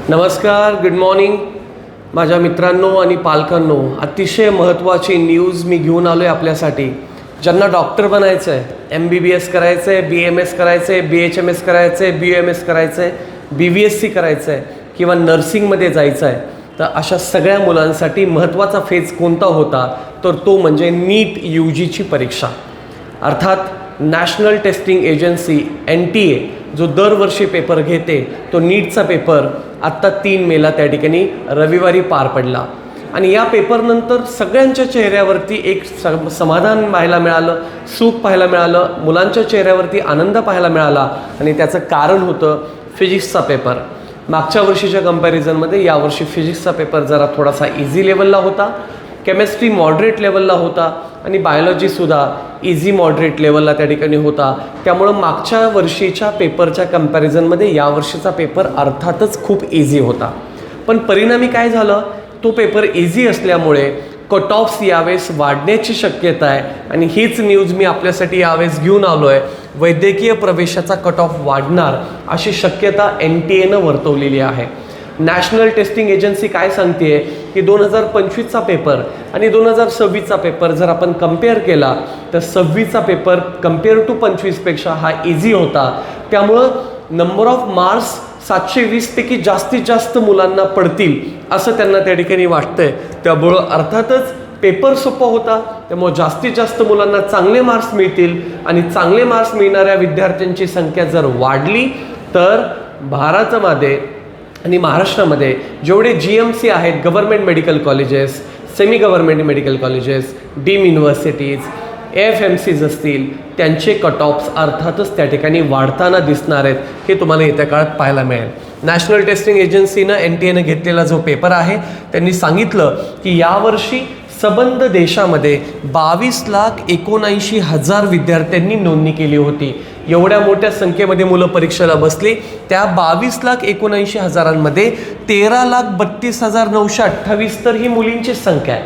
नमस्कार, good morning माझ्या मित्रांनो आणि पालकांनो. अतिशय महत्त्वाची न्यूज मी घेऊन आलो आहे आपल्यासाठी. ज्यांना डॉक्टर बनायचं आहे, MBBS करायचं आहे, BMS करायचं आहे, BHMS करायचं आहे, BUMS करायचं आहे, BVSC करायचं आहे किंवा नर्सिंगमध्ये जायचं आहे, तर अशा सगळ्या मुलांसाठी महत्त्वाचा फेज कोणता होता तर तो म्हणजे नीट UGची परीक्षा. अर्थात नॅशनल टेस्टिंग एजन्सी NTA जो दरवर्षी पेपर घेते तो नीटचा पेपर आत्ता 3 मेला त्या ठिकाणी रविवारी पार पडला. आणि या पेपरनंतर सगळ्यांच्या चेहऱ्यावरती एक समाधान पाहायला मिळालं, सुख पाहायला मिळालं, मुलांच्या चेहऱ्यावरती आनंद पाहायला मिळाला. आणि त्याचं कारण होतं फिजिक्सचा पेपर. मागच्या वर्षीच्या कंपॅरिझनमध्ये यावर्षी फिजिक्सचा पेपर जरा थोडासा इझी लेवलला होता, केमिस्ट्री मॉडरेट लेवलला होता आणि बायोलॉजीसुद्धा इझी मॉडरेट लेवलला त्या ठिकाणी होता. त्यामुळं मागच्या वर्षीच्या पेपरच्या कंपॅरिझनमध्ये यावर्षीचा पेपर अर्थातच खूप इझी होता. पण परिणामी काय झालं, तो पेपर इझी असल्यामुळे कट ऑफ्स यावेळेस वाढण्याची शक्यता आहे. आणि हीच न्यूज मी आपल्यासाठी यावेळेस घेऊन आलो आहे. वैद्यकीय प्रवेशाचा कट ऑफ वाढणार अशी शक्यता NTAनं वर्तवलेली आहे. नॅशनल टेस्टिंग एजन्सी काय सांगते की 2025चा पेपर आणि 2026चा पेपर जर आपण कम्पेअर केला तर 26चा पेपर कम्पेअर टू 25पेक्षा हा इझी होता. त्यामुळं नंबर ऑफ मार्क्स 720 पैकी जास्तीत जास्त मुलांना पडतील असं त्यांना त्या ठिकाणी वाटतंय. त्यामुळं अर्थातच पेपर सोपा होता, त्यामुळे जास्तीत जास्त मुलांना चांगले मार्क्स मिळतील. आणि चांगले मार्क्स मिळणाऱ्या विद्यार्थ्यांची संख्या जर वाढली तर भारतामध्ये आणि महाराष्ट्रामध्ये जेवढे GMC आहेत, government medical colleges, semi government medical colleges, deemed universities, AFMCs असतील, त्यांचे कट ऑफ्स अर्थातच त्या ठिकाणी वाढताना दिसणार आहेत. हे तुम्हाला येत्या काळात पाहायला मिळेल. नॅशनल टेस्टिंग एजन्सीनं NTAनं घेतलेला जो पेपर आहे त्यांनी सांगितलं की यावर्षी संबंध देशामध्ये 22,79,000 विद्यार्थ्यांनी नोंदणी केली होती. एवढ्या मोठ्या संख्येमध्ये मुलं परीक्षेला बसली. त्या 22,79,000मध्ये 13,32,928 तर ही मुलींची संख्या आहे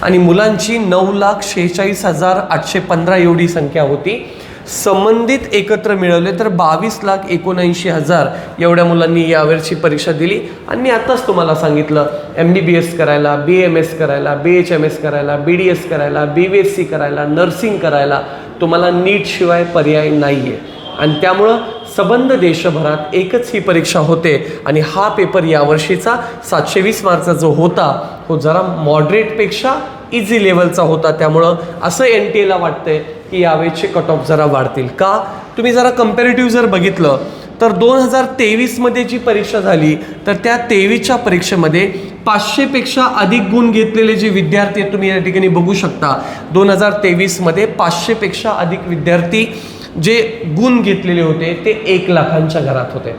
आणि मुलांची 9,46,815 एवढी संख्या होती. संबंधित एकत्र मिळवले तर 22,79,000 एवढ्या मुलांनी यावर्षी परीक्षा दिली. आणि मी आत्ताच तुम्हाला सांगितलं MBBS करायला, BMS करायला, BHMS करायला, BDS करायला, BVSC करायला, नर्सिंग करायला तुम्हाला नीट शिवाय पर्याय नाही आहे. आणि त्यामुळं संबंध देशभरात एकच ही परीक्षा होते. आणि हा पेपर यावर्षीचा 720 मार्कचा जो होता तो जरा मॉडरेटपेक्षा इझी लेवलचा होता. त्यामुळं असं NTAला वाटतंय की यावेळेचे कट ऑफ जरा वाढतील. का, तुम्ही जरा कम्पॅरेटिव्ह जर बघितलं तर 2023मध्ये जी परीक्षा झाली तर त्या 23च्या परीक्षेमध्ये 500पेक्षा अधिक गुण घेतलेले जे विद्यार्थी आहेत तुम्ही या ठिकाणी बघू शकता. 2023मध्ये 500पेक्षा अधिक विद्यार्थी जे गुण घेतलेले होते ते 1 लाखांच्या घरात होते.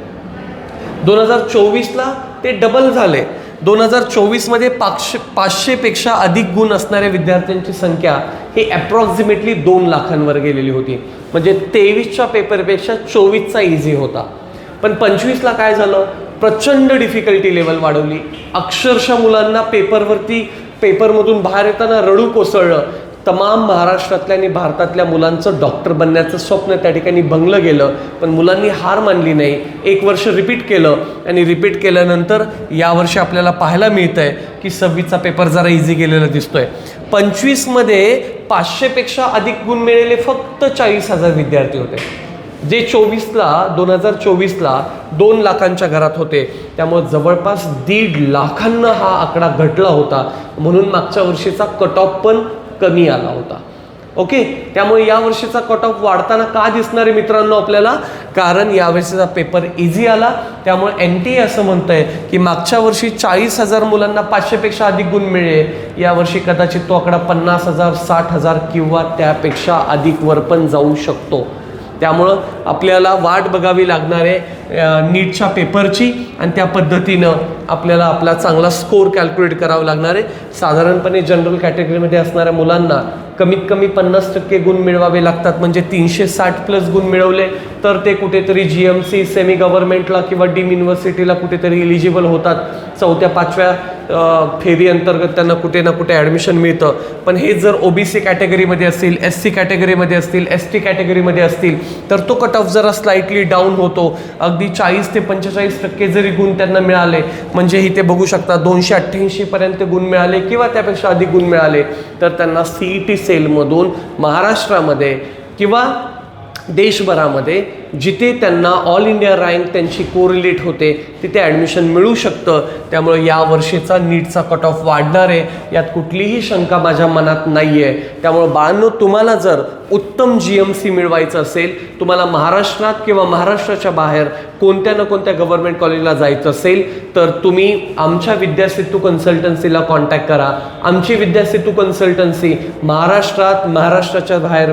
2024ला ते डबल झाले. 2024मध्ये 500पेक्षा अधिक गुण असणाऱ्या विद्यार्थ्यांची संख्या ही अप्रॉक्सिमेटली 2 लाखांवर गेलेली होती. म्हणजे 23च्या पेपरपेक्षा 24चा इझी होता. पण 25ला काय झालं, प्रचंड डिफिकल्टी लेवल वाढवली. अक्षरशः मुलांना पेपरमधून बाहेर येताना रडू कोसळलं. तमाम महाराष्ट्रातल्या आणि भारतातल्या मुलांचं डॉक्टर बनण्याचं स्वप्न त्या ठिकाणी भंगलं गेलं. पण मुलांनी हार मानली नाही. 1 वर्ष रिपीट केलं आणि रिपीट केल्यानंतर यावर्षी आपल्याला पाहायला मिळतं आहे की 26चा पेपर जरा इझी गेलेला दिसतोय. 25मध्ये 500पेक्षा अधिक गुण मिळालेले फक्त 40,000 विद्यार्थी होते, जे 2024ला 2 लाखांच्या घरात होते. त्यामुळे जवळपास 1.5 लाखांना हा आकडा घटला होता. म्हणून मागच्या वर्षीचा कट ऑफ पण कमी आला होता. ओके, त्यामुळे या वर्षीचा कट ऑफ वाढताना का दिसणार आहे मित्रांनो आपल्याला, कारण यावर्षीचा पेपर इझी आला. त्यामुळे NTA असं म्हणतंय की मागच्या वर्षी 40,000 मुलांना 500पेक्षा अधिक गुण मिळेल, यावर्षी कदाचित तो आकडा 50,000, 60,000 किंवा त्यापेक्षा अधिक वर पण जाऊ शकतो. त्यामुळं आपल्याला वाट बघावी लागणार आहे नीटच्या पेपरची आणि त्या पद्धतीनं आपल्याला आपला चांगला स्कोर कॅल्क्युलेट करावं लागणार आहे. साधारणपणे जनरल कॅटेगरीमध्ये असणाऱ्या मुलांना कमीत कमी 50% गुण मिळवावे लागतात. म्हणजे 360 प्लस गुण मिळवले तर ते कुठेतरी GMC सेमी गव्हर्नमेंटला किंवा डीम युनिव्हर्सिटीला कुठेतरी इलिजिबल होतात. 4-5व्या फेरी अंतर्गत त्यांना कुठे ना कुठे ॲडमिशन मिळतं. पण हे जर OBC कॅटेगरीमध्ये असतील, SC कॅटेगरीमध्ये असतील, ST कॅटेगरीमध्ये असतील तर तो कट ऑफ जरा स्लाइटली डाऊन होतो. अगदी 40 ते 45% जरी गुण त्यांना मिळाले, म्हणजे इथे बघू शकता 288 पर्यंत गुण मिळाले किंवा त्यापेक्षा अधिक गुण मिळाले, तर त्यांना CET सेलमधून महाराष्ट्रामध्ये किंवा देशभरामध्ये जिथे त्यांना ऑल इंडिया रँक त्यांची कोरिलेट होते तिथे ॲडमिशन मिळू शकतं. त्यामुळे या वर्षीचा नीटचा कट ऑफ वाढणार आहे, यात कुठलीही शंका माझ्या मनात नाही आहे. त्यामुळे बाळांनो, तुम्हाला जर उत्तम GMC मिळवायचं असेल, तुम्हाला महाराष्ट्रात किंवा महाराष्ट्राच्या बाहेर कोणत्या ना कोणत्या गव्हर्नमेंट कॉलेजला जायचं असेल तर तुम्ही आमच्या विद्यासेतू कन्सल्टन्सीला कॉन्टॅक्ट करा. आमची विद्यासेतू कन्सल्टन्सी महाराष्ट्रात, महाराष्ट्राच्या बाहेर,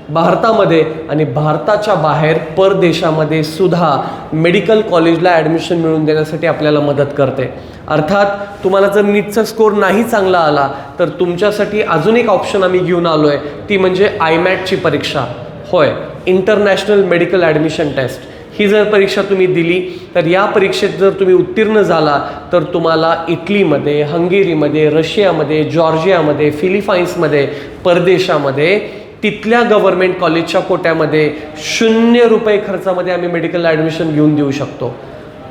भारतामध्ये आणि भारताच्या बाहेर परदेशामध्ये सुद्धा मेडिकल कॉलेजला ॲडमिशन मिळवून देण्यासाठी आपल्याला मदत करते. अर्थात तुम्हाला जर नीटचा स्कोर नाही चांगला आला तर तुमच्यासाठी अजून एक ऑप्शन आम्ही घेऊन आलो आहे, ती म्हणजे IMATची परीक्षा. होय, इंटरनॅशनल मेडिकल ॲडमिशन टेस्ट. ही जर परीक्षा तुम्ही दिली तर या परीक्षेत जर तुम्ही उत्तीर्ण झाला तर तुम्हाला इटलीमध्ये, हंगेरीमध्ये, रशियामध्ये, जॉर्जियामध्ये, फिलिपाईन्समध्ये, परदेशामध्ये तिथल्या गव्हर्नमेंट कॉलेजच्या कोट्यामध्ये 0 रुपये खर्चामध्ये आम्ही मेडिकल ॲडमिशन घेऊन देऊ शकतो.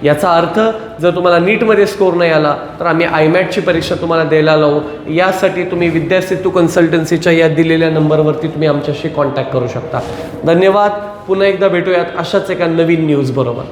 याचा अर्थ जर तुम्हाला नीटमध्ये स्कोर नाही आला तर आम्ही IMATची परीक्षा तुम्हाला द्यायला लावू. यासाठी तुम्ही विद्यासेतू कन्सल्टन्सीच्या या दिलेल्या नंबरवरती तुम्ही आमच्याशी कॉन्टॅक्ट करू शकता. धन्यवाद. पुन्हा एकदा भेटूयात अशाच एका नवीन न्यूज बरोबर.